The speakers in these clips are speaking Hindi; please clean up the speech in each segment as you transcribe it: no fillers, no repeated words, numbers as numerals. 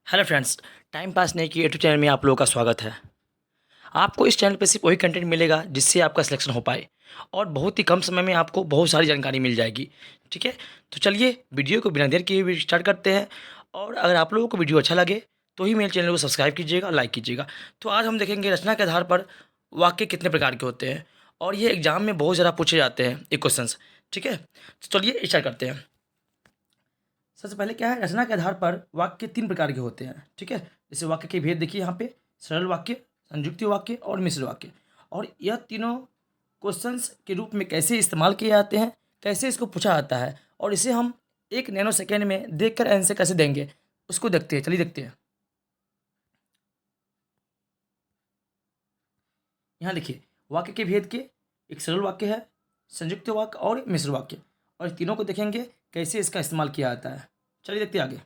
Hello friends. टाइम पास नहीं की यूट्यूब चैनल में आप लोगों का स्वागत है। आपको इस चैनल पे सिर्फ वही कंटेंट मिलेगा जिससे आपका सिलेक्शन हो पाए और बहुत ही कम समय में आपको बहुत सारी जानकारी मिल जाएगी। ठीक है, तो चलिए वीडियो को बिना देर किए हुए स्टार्ट करते हैं। और अगर आप लोगों को वीडियो अच्छा लगे तो ही मेरे चैनल को सब्सक्राइब कीजिएगा, लाइक कीजिएगा। तो आज हम देखेंगे रचना के आधार पर वाक्य कितने प्रकार के होते हैं और ये एग्जाम में बहुत ज़्यादा पूछे जाते हैं ये क्वेश्चन। ठीक है, तो चलिए स्टार्ट करते हैं। सबसे पहले क्या है, रचना के आधार पर वाक्य तीन प्रकार के होते हैं। ठीक है, जैसे वाक्य के भेद देखिए यहाँ पे, सरल वाक्य, संयुक्ति वाक्य और मिश्र वाक्य। और यह तीनों क्वेश्चंस के रूप में कैसे इस्तेमाल किए जाते हैं, कैसे इसको पूछा जाता है और इसे हम एक नैनो सेकेंड में देखकर आंसर कैसे देंगे, उसको देखते हैं। चलिए देखते हैं। यहाँ देखिए, वाक्य के भेद के एक सरल वाक्य है, संयुक्त वाक्य और मिश्र वाक्य। और इन तीनों को देखेंगे कैसे इसका इस्तेमाल किया जाता है। चलिए देखते हैं आगे।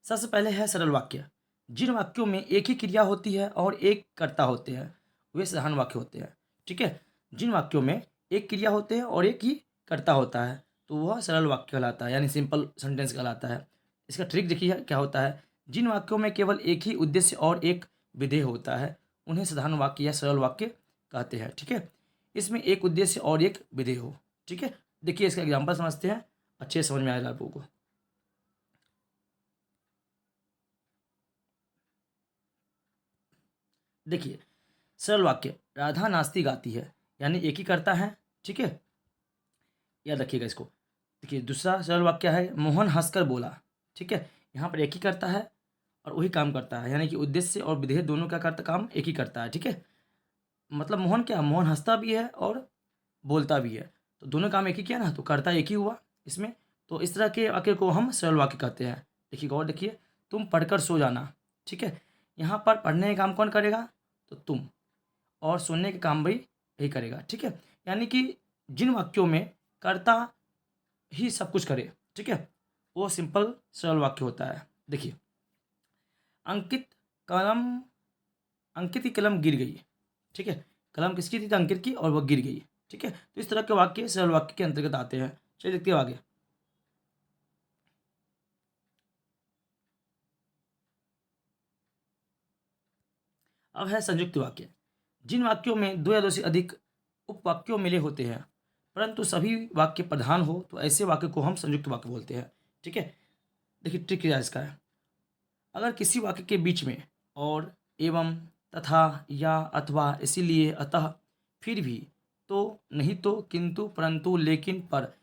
सबसे पहले है सरल वाक्य। जिन वाक्यों में एक ही क्रिया होती है और एक कर्ता होते हैं वे साधारण वाक्य होते हैं। ठीक है, जिन वाक्यों में एक क्रिया होते हैं और एक ही कर्ता होता है तो वह सरल वाक्य कहलाता है, यानी सिंपल सेंटेंस कहलाता है। इसका ट्रिक देखिए क्या होता है। जिन वाक्यों में केवल एक ही उद्देश्य और एक विधेय होता है उन्हें साधारण वाक्य या सरल वाक्य कहते हैं। ठीक है, इसमें एक उद्देश्य और एक विधेय हो। ठीक है, देखिए इसका एग्जाम्पल समझते हैं, अच्छे से समझ में आएगा आप लोगों को। देखिए, सरल वाक्य, राधा नाचती गाती है, यानी एक ही करता है। ठीक है, याद रखिएगा इसको। देखिए दूसरा सरल वाक्य है, मोहन हंसकर बोला। ठीक है, यहाँ पर एक ही करता है और वही काम करता है, यानी कि उद्देश्य और विधेय दोनों का करता काम एक ही करता है। ठीक है, मतलब मोहन क्या, मोहन हंसता भी है और बोलता भी है, तो दोनों काम एक ही किया ना, तो करता एक ही हुआ इसमें। तो इस तरह के वाक्य को हम सरल वाक्य कहते हैं। देखिए गौर देखिए, तुम पढ़कर सो जाना। ठीक है, यहाँ पर पढ़ने का काम कौन करेगा, तो तुम, और सुनने के काम भी यही करेगा। ठीक है, यानी कि जिन वाक्यों में कर्ता ही सब कुछ करे, ठीक है, वो सिंपल सरल वाक्य होता है। देखिए, अंकित कलम, अंकित की कलम गिर गई। ठीक है, कलम किसकी थी, तो अंकित की, और वह गिर गई। ठीक है, तो इस तरह के वाक्य सरल वाक्य के अंतर्गत आते हैं। चलिए देखते हैं आगे। अब है संयुक्त वाक्य। जिन वाक्यों में दो या दो से अधिक उपवाक्यों मिले होते हैं परंतु सभी वाक्य प्रधान हो तो ऐसे वाक्य को हम संयुक्त वाक्य बोलते हैं। ठीक है, देखिए ट्रिक क्या इसका है। अगर किसी वाक्य के बीच में और, एवं, तथा, या, अथवा, इसीलिए, अतः, फिर भी, तो, नहीं तो, किंतु, परंतु, लेकिन, पर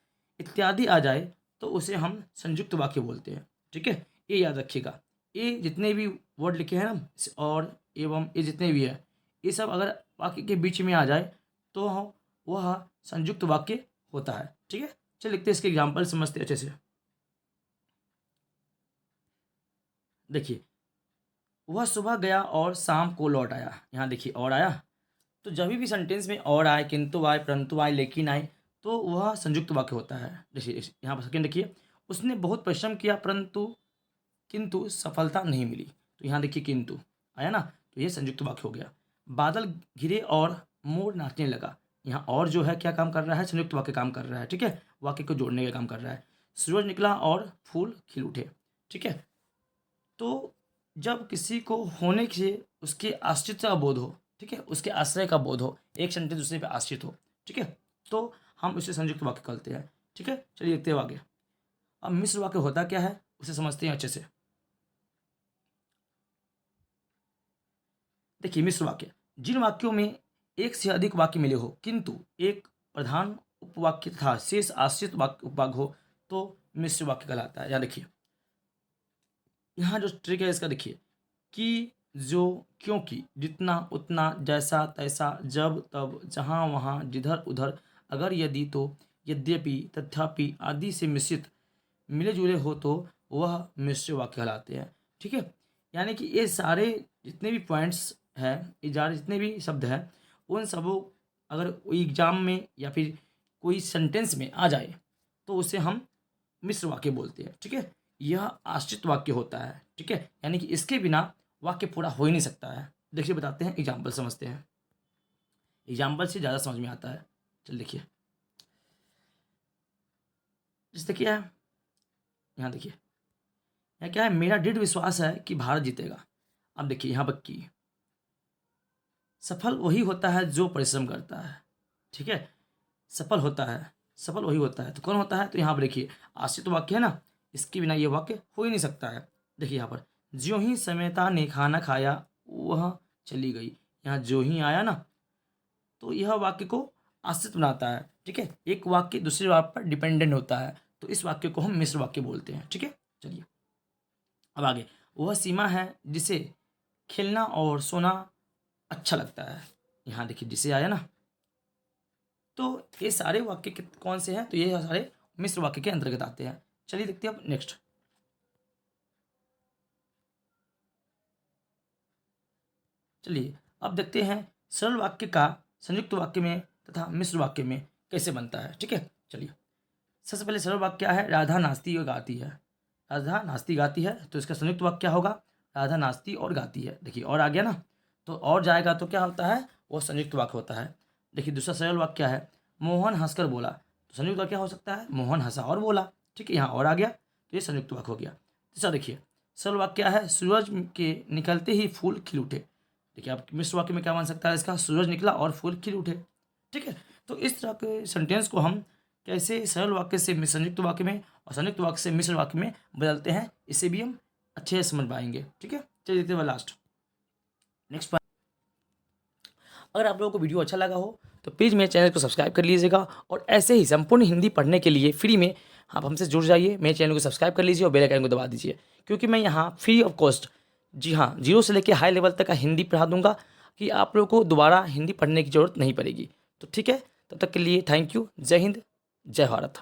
इत्यादि आ जाए तो उसे हम संयुक्त वाक्य बोलते हैं। ठीक है, ये याद रखिएगा। ये जितने भी वर्ड लिखे हैं ना, और, एवं, ये जितने भी है, ये सब अगर वाक्य के बीच में आ जाए तो वह संयुक्त वाक्य होता है। ठीक है, चलिए लिखते हैं, इसके एग्जाम्पल समझते हैं अच्छे से। देखिए, वह सुबह गया और शाम को लौट आया। यहाँ देखिए और आया, तो जब भी सेंटेंस में और आए, किंतु आए, परंतु आए, लेकिन आए, तो वह संयुक्त वाक्य होता है। देखिए यहाँ पर सेकेंड देखिए, उसने बहुत परिश्रम किया परंतु किंतु सफलता नहीं मिली। तो यहाँ देखिए किंतु आया ना, तो ये संयुक्त वाक्य हो गया। बादल घिरे और मोर नाचने लगा। यहाँ और जो है क्या काम कर रहा है, संयुक्त वाक्य काम कर रहा है। ठीक है, वाक्य को जोड़ने का काम कर रहा है। सूरज निकला और फूल खिल उठे। ठीक है, तो जब किसी को होने से उसके आश्रित का बोध हो, ठीक है, उसके आश्रय का बोध हो, एक सेंटेंस दूसरे पे आश्रित हो, ठीक है, तो हम उसे संयुक्त वाक्य कहते हैं। ठीक है, चलिए देखते हैं आगे। अब मिश्र वाक्य होता क्या है उसे समझते हैं अच्छे से। देखिए मिश्र वाक्य, जिन वाक्यों में एक से अधिक वाक्य मिले हो किंतु एक प्रधान उपवाक्य तथा शेष आश्रित वाक्य उपवाक्य हो तो मिश्र वाक्य कहलाता है। यहाँ देखिए, यहाँ जो ट्रिक है इसका देखिए, कि, जो, क्योंकि, जितना, उतना, जैसा, तैसा, जब, तब, जहाँ, वहाँ, जिधर, उधर, अगर, यदि, तो, यद्यपि, तथापि आदि से मिश्रित मिले जुले हो तो वह मिश्र वाक्य कहलाते हैं। ठीक है, यानी कि ये सारे जितने भी पॉइंट्स हैं, ये सारे जितने भी शब्द हैं, उन सबों अगर एग्जाम में या फिर कोई सेंटेंस में आ जाए तो उसे हम मिश्र वाक्य बोलते हैं। ठीक है, यह आश्रित वाक्य होता है। ठीक है, यानी कि इसके बिना वाक्य पूरा हो ही नहीं सकता है। देखिए बताते हैं, एग्जाम्पल समझते हैं, एग्जाम्पल से ज़्यादा समझ में आता है। चल देखिए, जैसे क्या है, यहाँ देखिए, यहाँ क्या है, मेरा दृढ़ विश्वास है कि भारत जीतेगा। अब देखिए यहाँ पर की, सफल वही होता है जो परिश्रम करता है, ठीक है, सफल होता है, सफल वही होता है, तो कौन होता है, तो यहाँ पर देखिए आश्रित वाक्य है ना, इसके बिना ये वाक्य हो ही नहीं सकता है। देखिए यहाँ पर, ज्यों ही समेता ने खाना खाया वह चली गई, यहाँ जो ही आया ना, तो यह वाक्य को आश्रित बनाता है, ठीक है, एक वाक्य दूसरे वाक्य पर डिपेंडेंट होता है, तो इस वाक्य को हम मिश्र वाक्य बोलते हैं, ठीक है। चलिए अब आगे, वह सीमा है जिसे खेलना और सोना अच्छा लगता है, यहाँ देखिए जिसे आया ना, तो ये सारे वाक्य कौन से हैं, तो ये सारे मिश्र वाक्य के अंतर्गत आते हैं। चलिए देखते हैं अब नेक्स्ट। चलिए अब देखते हैं सरल वाक्य का संयुक्त वाक्य में तथा मिश्र वाक्य में कैसे बनता है, ठीक है। चलिए सबसे पहले सरल वाक्य क्या है, राधा नाचती और गाती है, राधा नाचती गाती है, तो इसका संयुक्त वाक्य क्या होगा, राधा नाचती और गाती है। देखिए और आ गया ना, तो और जाएगा तो क्या होता है, वो संयुक्त वाक्य होता है। देखिए दूसरा सरल वाक्य क्या है, मोहन हंसकर बोला, तो संयुक्त वाक्य क्या हो सकता है, मोहन हंसा और बोला, ठीक है, यहाँ और आ गया, तो ये संयुक्त वाक्य हो गया। तीसरा देखिए सरल वाक्य क्या है, सूरज के निकलते ही फूल खिल उठे। देखिए आप मिश्र वाक्य में क्या मान सकता है इसका, सूरज निकला और फूल खिल उठे, ठीक है। तो इस तरह के सेंटेंस को हम कैसे सरल वाक्य से संयुक्त वाक्य में और संयुक्त वाक्य से मिश्र वाक्य में बदलते हैं, इसे भी हम अच्छे से समझ पाएंगे, ठीक है। चलिए देखते हैं लास्ट नेक्स्ट पॉइंट। अगर आप लोगों को वीडियो अच्छा लगा हो तो प्लीज़ मेरे चैनल को सब्सक्राइब कर लीजिएगा, और ऐसे ही संपूर्ण हिंदी पढ़ने के लिए फ्री में आप हमसे जुड़ जाइए, मेरे चैनल को सब्सक्राइब कर लीजिए और बेल आइकन को दबा दीजिए, क्योंकि मैं यहाँ फ्री ऑफ कॉस्ट, जी हाँ, 0 से लेकर हाई लेवल तक का हिंदी पढ़ा दूंगा, कि आप लोगों को दोबारा हिंदी पढ़ने की ज़रूरत नहीं पड़ेगी। तो ठीक है, तब तक के लिए थैंक यू, जय हिंद, जय भारत।